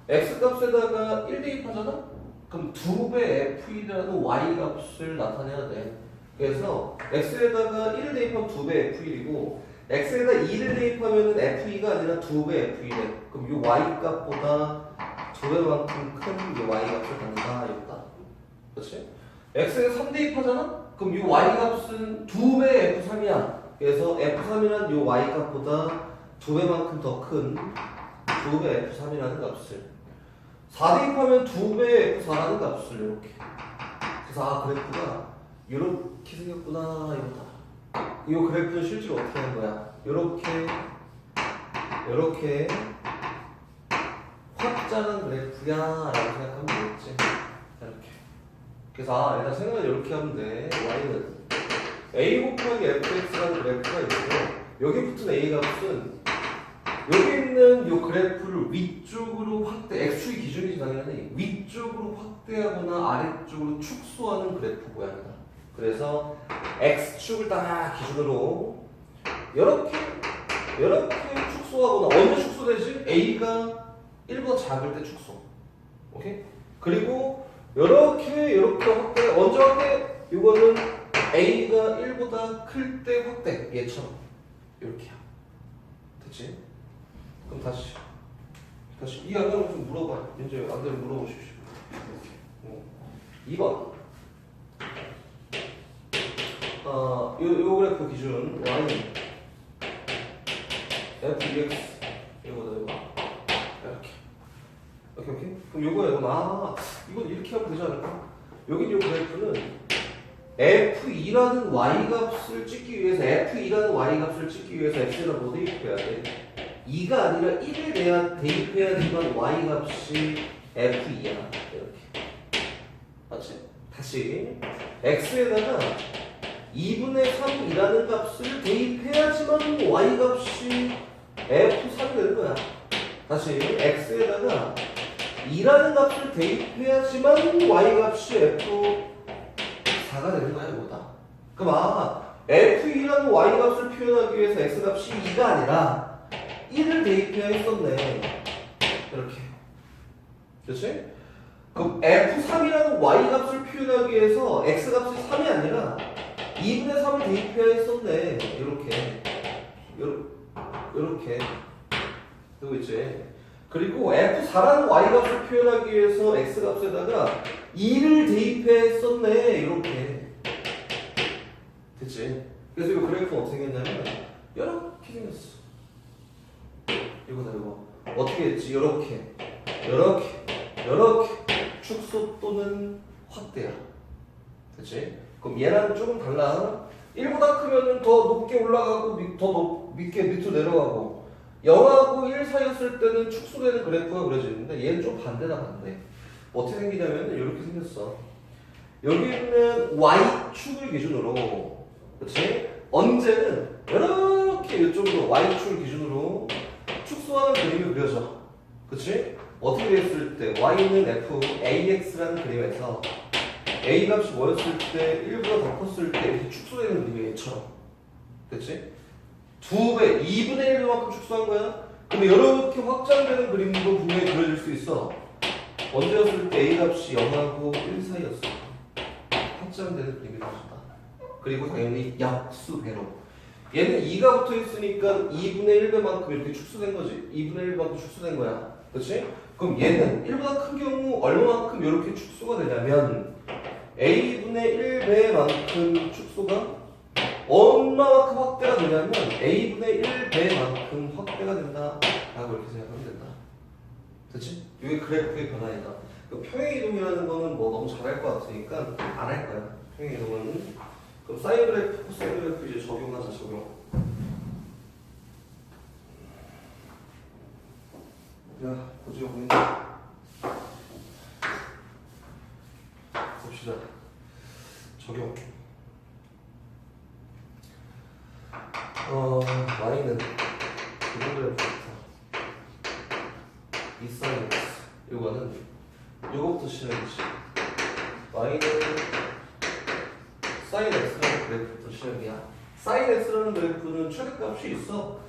x 값에다가 1 대입하잖아? 그럼 2배 f1이라는 y 값을 나타내야 돼. 그래서 x에다가 1을 대입하면 2배 f1이고 x에다 2를 대입하면 f2가 아니라 2배 f1이래. 그럼 이 y 값보다 2배만큼 큰 이 y 값을 갖는다. 이거다. 그렇지? x에 3 대입하잖아? 그럼 이 y 값은 2배 f3이야. 그래서 f3이라는 이 y 값보다 2배만큼 더 큰 2배 f3이라는 값을 4 대입하면 2배 f4라는 값을 이렇게. 그래서 그래프가 이렇게 생겼구나. 이거다. 이 그래프는 실제로 어떻게 하는 거야? 이렇게 확장한 그래프야 라고 생각하면 되겠지. 이렇게. 그래서 일단 생각을 이렇게 하면 돼. y는 a 곱하기 fx라는 그래프가 있고 여기 붙은 a 값은 여기 있는 이 그래프를 위쪽으로 확대, x축이 기준이지 당연히 위쪽으로 확대하거나 아래쪽으로 축소하는 그래프 모양이다. 그래서 x축을 딱 기준으로 이렇게 축소하거나 언제 축소되지? a가 1보다 작을 때 축소. 오케이? 그리고 이렇게 확대, 언제 확대? 이거는 a가 1보다 클 때 확대. 얘처럼 이렇게야. 됐지? 그럼 다시 이 안경을 좀 물어봐. 이제 안경을 물어보십시오. 2번 요 그래프 기준 y f(x) 이거다 이렇게 오케이. 그럼 요거예요. 이건 이렇게 하면 되지 않을까? 여기 요 그래프는 f2라는 y 값을 찍기 위해서 f2라는 y 값을 찍기 위해서 x에다 뭐 대입해야 돼? 2가 아니라 1을 대입해야지만 y 값이 f2야. 이렇게. 맞지? 다시 x에다가 2분의 3이라는 값을 대입해야지만 y 값이 f3이 되는 거야. 다시 x에다가 2라는 값을 대입해야지만 y 값이 f4가 되는 거야. 이거다. 그럼 f2라는 y 값을 표현하기 위해서 x 값이 2가 아니라 1을 대입해야 했었네. 이렇게. 그렇지? 그럼 f3이라는 y 값을 표현하기 위해서 x 값이 3이 아니라 2분의 3을 대입해야 했었네. 이렇게. 이렇게. 되고 있지. 그리고 f4라는 y 값을 표현하기 위해서 x 값에다가 2를 대입해야 했었네. 이렇게. 됐지? 그래서 이 그래프는 어떻게 생겼냐면 이렇게 생겼어. 이거다 이거. 어떻게 했지? 이렇게. 축소 또는 확대야. 됐지? 그럼 얘랑 조금 달라. 1보다 크면은 더 높게 올라가고 더 밑으로 내려가고 0하고 1 사이였을 때는 축소되는 그래프가 그려지는데 얘는 좀 반대다 반대. 어떻게 생기냐면 이렇게 생겼어. 여기는 y축을 기준으로 그렇지? 언제는 이렇게 이쪽으로 y축을 기준으로 축소하는 그림이 그려져. 그렇지? 어떻게 됐을 때 y는 f ax라는 그림에서 a 값이 뭐였을 때 1보다 더 컸을 때 이렇게 축소되는 그림이 얘처럼. 됐지? 2배, 2분의 1만큼 축소한 거야? 근데 이렇게 확장되는 그림도 분명히 그려질 수 있어. 언제였을 때 a 값이 0하고 1 사이였어. 확장되는 그림이 그려진다. 그리고 당연히 약수배로. 얘는 2가 붙어 있으니까 2분의 1배만큼 이렇게 축소된 거지. 2분의 1만큼 축소된 거야. 그렇지? 그럼 얘는 1보다 큰 경우 얼마만큼 이렇게 축소가 되냐면 a분의 1배만큼 축소가 얼마만큼 확대가 되냐면 a분의 1배만큼 확대가 된다 라고 이렇게 생각하면 된다. 됐지? 이게 그래프의 변화이다. 그 평행이동이라는 거는 뭐 너무 잘할 것 같으니까 안 할 거야. 평행이동은. 그럼 사인 그래프, 코사인 그래프 이제 적용하자. 적용. 야, 고지가 보이네. 봅시다. 적용. y는 기본 그래프부터 이 사인 x. 이거는 이거부터 시작이지. y는 사인 x라는 그래프부터 시작이야. 사인 x라는 그래프는 최대값이 있어.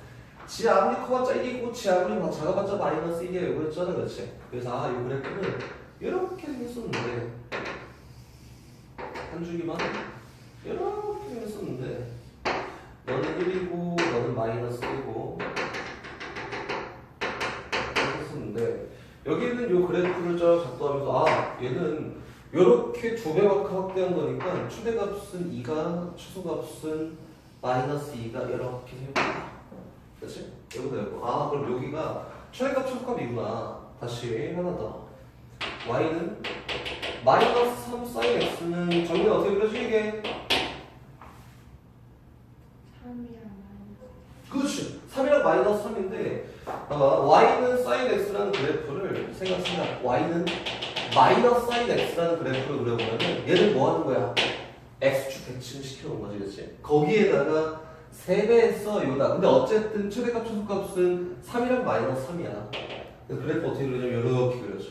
지 아무리 커봤자 1이고 지 아무리 작아봤자 마이너스 1이야 이거였잖아. 그렇지? 그래서 이 그래프는 이렇게 생겼었는데 한 줄기만 이렇게 생겼었는데 너는 1이고 너는 마이너스 1이고 했었는데 여기는 요 그래프를 쫙 작동하면서 얘는 이렇게 2배만큼 확대한 거니까 최대값은 2가 최소값은 마이너스 2가 이렇게 생겼다. 그렇지? 여기다 여기. 그럼 여기가 최대값 최소값 2구나. 다시 하나 더. y는 마이너스 3 sin x는 정리 어떻게 그려지 이게? 3이랑 마이너스. 그렇지. 3이랑 마이너스 3인데 y는 sin x라는 그래프를 생각. y는 마이너스 sin x라는 그래프를 그려보면은 얘는 뭐 하는 거야? x축 대칭 시켜놓은 거지, 그렇지? 거기에다가 3배에서 이거다. 근데 어쨌든 최대값 최소값은 3이랑 마이너스 3이야. 그래프 어떻게 그려냐면 이렇게 그려져.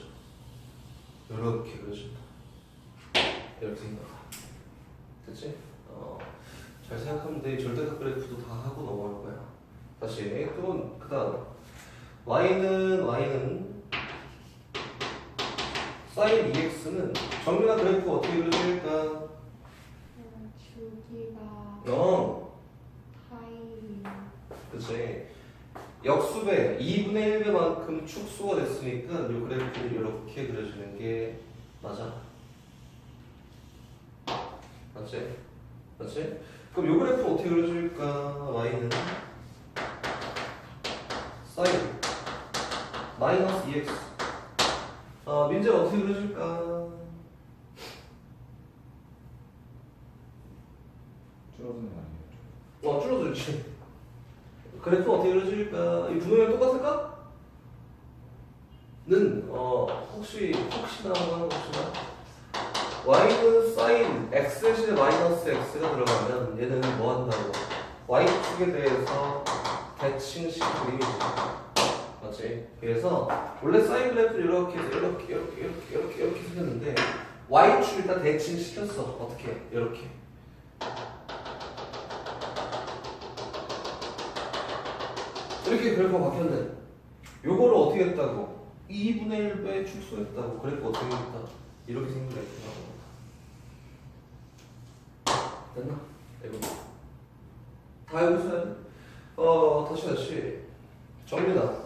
이렇게 그려준다. 이렇게 생각하. 됐지? 잘 생각하면 돼. 절대값 그래프도 다 하고 넘어갈 거야. 다시 또 그다음 y는 sin 2x는 정리한 그래프 어떻게 그려질까? 주기가 타입이. 그치. 역수배 2분의 1배만큼 축소가 됐으니까 이 그래프를 이렇게 그려주는 게 맞아. 맞지? 맞지? 그럼 요 그래프 어떻게 그려줄까? y는 사인 마이너스 2x. 민재 어떻게 그려줄까? 줄어드는 거 아니에요? 줄어들지. 그래프 어떻게 그려줄까? 이 분모랑 똑같을까? 는 혹시나 하는 것이나 y는 sin x 대신에 마이너스 x가 들어가면 얘는 뭐 한다고? y축에 대해서 대칭식 그림이지. 맞지? 그래서 원래 사인 그래프를 이렇게 해서 이렇게 생겼는데 y축 일단 대칭시켰어. 어떻게? 이렇게. 이렇게 그래프가 바뀌었네. 요거를 어떻게 했다고? 2분의 1배 축소했다고. 그래프 어떻게 했다? 이렇게 생긴 그래프가. 됐나? 이거 다 해보셔야 돼. 다시 정리다.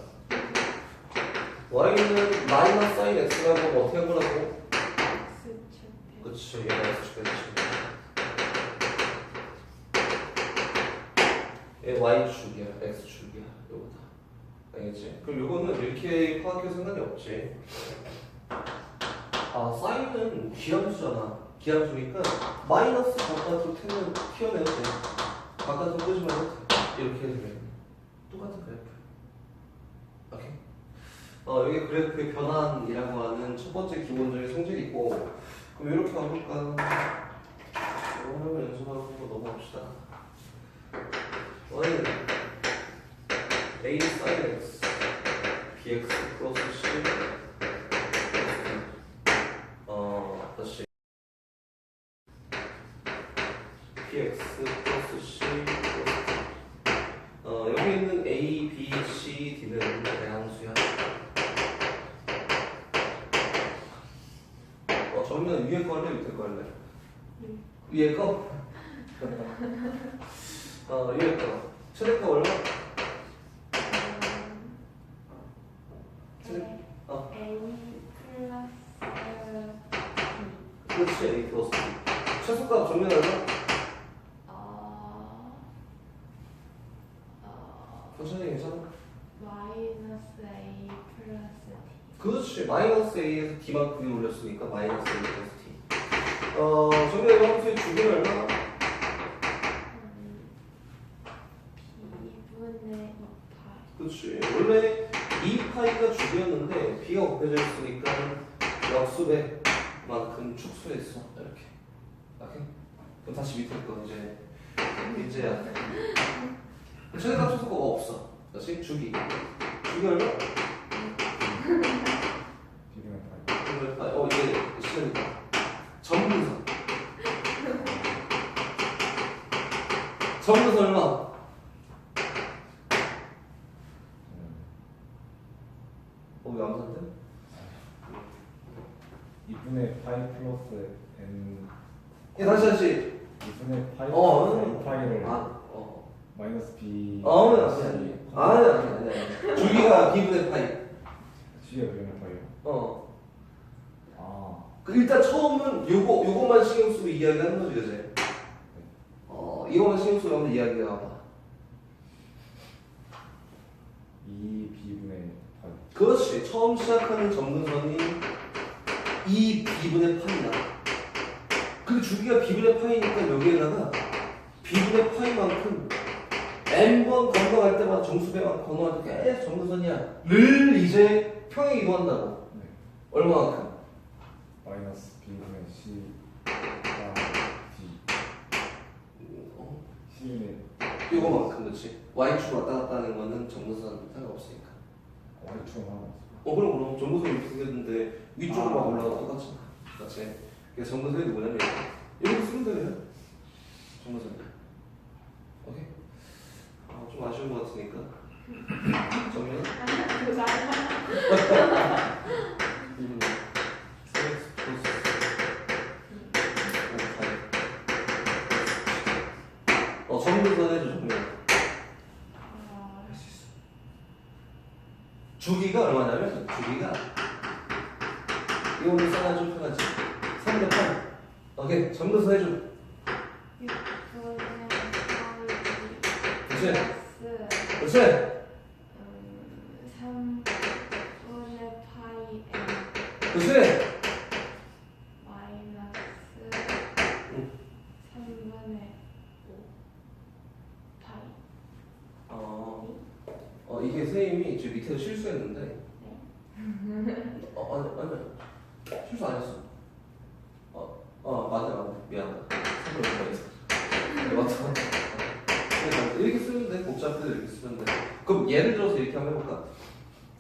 y는 마이너스 사인 x라고 어떻게 한 거라고? X축. 그치, 얘가 x축 됐지. 얘 y축이야, x축이야. 요거다. 알겠지? 그럼 요거는 이렇게 파악해도 상관이 없지. 사인은 기함수잖아. 기함수니까 마이너스 바깥으로 튀어내도 돼. 바깥으로 끄지만 해도 돼. 이렇게 해도 돼. 똑같은 그래프. 오케이? 여기 그래프의 변환이라고 하는 첫 번째 기본적인 성질이 있고, 그럼 이렇게 가볼까? 이거는 연습하고 넘어갑시다. y는 a sin x bx 플러스 c 다시 bx 플러스 c 여기 있는 a, b, c, d는 대항수야. 정면 위에 거 할래? 밑에 거 할래? 위에 거? 위에 거. 최대가 얼마? A 플러스 그렇지, a 플러스 b. 최소값 정면 얼마? 천천히 괜찮아? 마이너스 A 플러스 D. 그렇지, 마이너스 a에서 d만큼 올렸으니까 마이너스 a 플러스 d. 정면 이거 함수의 주기는 얼마? B분의 2파이. 그렇지. 원래 2파이가 주기였는데 b가 곱해져 있으니까 역수배만큼 축소했어. 이렇게. 오케이? 그럼 다시 밑에 거 이제야 돼. 최대값 최소가 없어. 다시 주기. 주기 얼마? 비교는 다 이게 시간이다. 점근선. 점근선 얼마? 암산돼? 2분의 파이 플러스 n 다시 2분의 파이 어, 플러스 n 파이를 아, 마이너스 b 아니. 주기가 b분의 파이. c가 b분의 파이요? 일단 처음은 요것만 신경 쓰고 이야기하는 거지, 그지? 이거만 신경 쓰고 한번 이야기해봐. 2b분의 파이. 그렇지. 처음 시작하는 점근선이 2b분의 파이다. 근데 주기가 b분의 파이니까 여기에다가 b분의 파이만큼 n번 건너갈 때마다 정수배만 건너갈 때 계속 점근선이야. 를 이제 평행 이동한다고. 네. 얼마만큼? 마이너스 b분의 c d c분의 요거만큼 그렇지. y축 왔다 갔다 하는 거는 점근선 상관없으니까. y축은 하나 그럼 점근선이 이렇게 생겼는데 위쪽으로 막 아. 올라가도 똑같잖아. 그렇지. 그래서 점근선이 뭐냐면 이렇게 쓰면 되네요. 점근선이. 오케이. 좀 아쉬운 것 같으니까. 정면. 점근선 해줘, 정면. 할 수 있어. 주기가 얼마냐면 주기가 이거는 써야 좀 편하지. 3대 8. 오케이. 점근선 해줘. 6분의 그치? 마이너스 그렇지? 3분의 파이 n 그렇지? 마이너스 응. 3분의 5 파이. 이게 선생님이 저 밑에서 실수했는데 네. 아니 실수 안 했어. 맞네 미안하다. 생각을 못했어. 맞아. 이렇게 쓰면 돼. 복잡해도 이렇게 쓰면 돼. 그럼 예를 들어서 이렇게 한번 해볼까?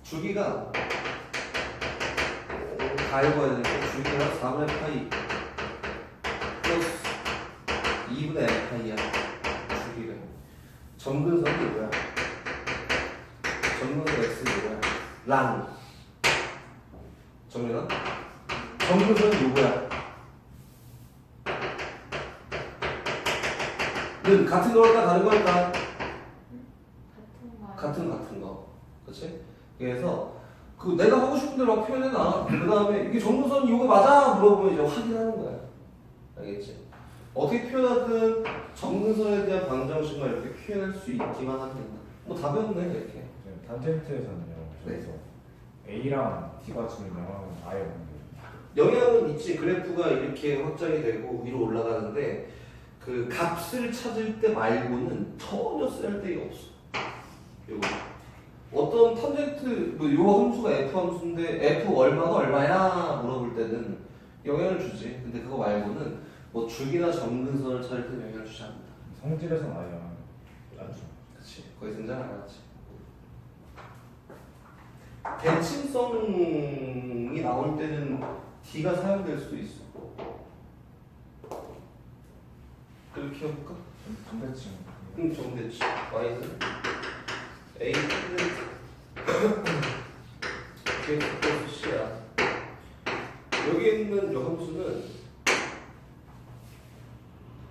주기가 다 읽어야 되니까 주기가 4분의 파이 플러스 2분의 n 파이야. 주기가 점근선이 뭐야? 점근선 x는 뭐야? 랑 정민아? 점근선이 누구야? 는 같은 거일까 다른 거일까? 같은 거. 그렇지? 그래서 그 내가 하고 싶은 대로 막 표현해놔. 그 다음에 이게 정근선 이거 맞아? 물어보면 이제 확인하는 거야. 알겠지? 어떻게 표현하든 정근선에 대한 방정식만 이렇게 표현할 수 있기만 하면 된다. 뭐 다 배웠네 이렇게. 탄젠트에서는요. 네. 그래서 A랑 D가 주는 영향은 아예 없는 영향은 있지. 그래프가 이렇게 확장이 되고 위로 올라가는데 그 값을 찾을 때 말고는 전혀 쓸데가 없어. 요거 어떤 탄젠트 요 함수가 f 함수인데 f 얼마가 얼마야 물어볼 때는 영향을 주지. 근데 그거 말고는 뭐 줄기나 점근선을 찾을 때 영향을 주지 않는다. 성질에서는 아예 안 줘. 그치. 거의 등장 안 하지. 대칭성이 나올 때는 D가 사용될 수도 있어. 그렇게 해볼까? 정대칭. 정대치. Y는 A는 K 플러스 C야. 여기 있는 요 함수는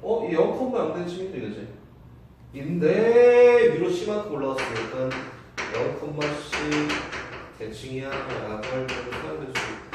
이 0컴마 양대칭이죠, 이거지? 인데 위로 C만큼 올라왔으니까 0컴마 C 대칭이야. 라고 할 때도 사용될 수 있다.